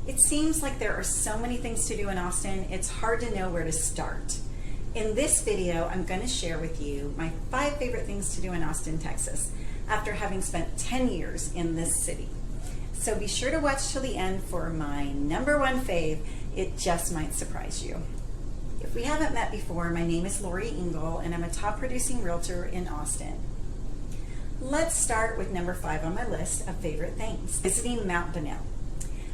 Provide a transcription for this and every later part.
It seems like there are so many things to do in Austin, it's hard to know where to start. In this video, I'm going to share with you my 5 favorite things to do in Austin, Texas, after having spent 10 years in this city. So be sure to watch till the end for my number 1 fave. It just might surprise you. If we haven't met before, my name is Lori Engel, and I'm a top producing realtor in Austin. Let's start with number 5 on my list of favorite things, visiting Mount Bunnell.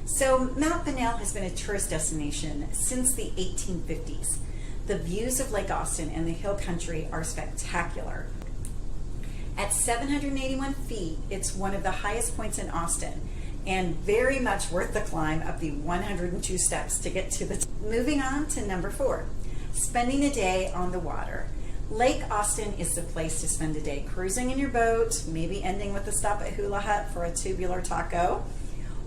So Mount Bunnell has been a tourist destination since the 1850s. The views of Lake Austin and the hill country are spectacular. At 781 feet, it's one of the highest points in Austin and very much worth the climb up the 102 steps to get to the top. Moving on to number 4, spending a day on the water. Lake Austin is the place to spend a day cruising in your boat, maybe ending with a stop at Hula Hut for a tubular taco.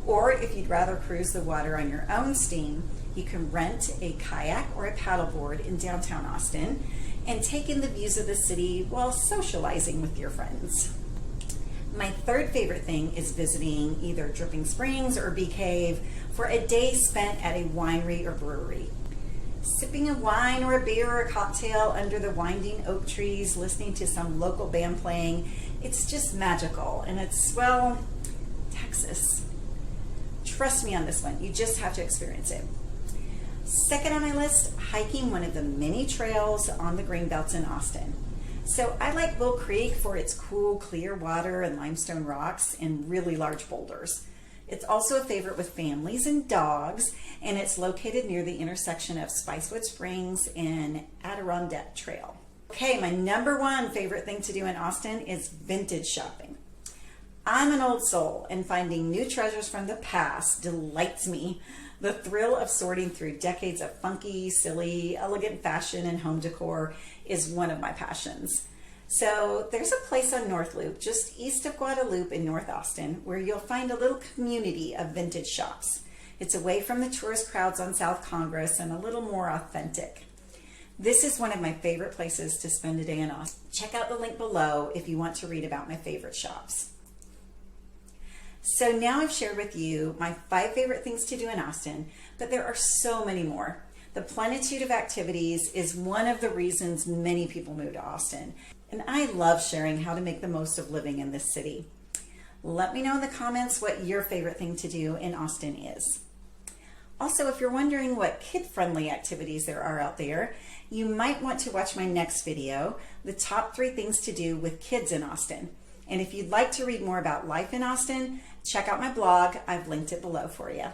Or if you'd rather cruise the water on your own steam, you can rent a kayak or a paddleboard in downtown Austin and take in the views of the city while socializing with your friends. My 3rd favorite thing is visiting either Dripping Springs or Bee Cave for a day spent at a winery or brewery. Sipping a wine or a beer or a cocktail under the winding oak trees, listening to some local band playing, it's just magical, and it's, well, Texas. Trust me on this one, you just have to experience it. Second on my list, hiking one of the many trails on the greenbelts in Austin. So I like Bull Creek for its cool, clear water and limestone rocks and really large boulders. It's also a favorite with families and dogs, and it's located near the intersection of Spicewood Springs and Adirondack Trail. Okay, my number 1 favorite thing to do in Austin is vintage shopping. I'm an old soul, and finding new treasures from the past delights me. The thrill of sorting through decades of funky, silly, elegant fashion and home decor is one of my passions. So there's a place on North Loop, just east of Guadalupe in North Austin, where you'll find a little community of vintage shops. It's away from the tourist crowds on South Congress and a little more authentic. This is one of my favorite places to spend a day in Austin. Check out the link below if you want to read about my favorite shops. So now I've shared with you my 5 favorite things to do in Austin, but there are so many more. The plenitude of activities is one of the reasons many people move to Austin, and I love sharing how to make the most of living in this city. Let me know in the comments what your favorite thing to do in Austin is. Also, if you're wondering what kid-friendly activities there are out there, you might want to watch my next video, the top 3 things to do with kids in Austin. And if you'd like to read more about life in Austin, check out my blog. I've linked it below for you.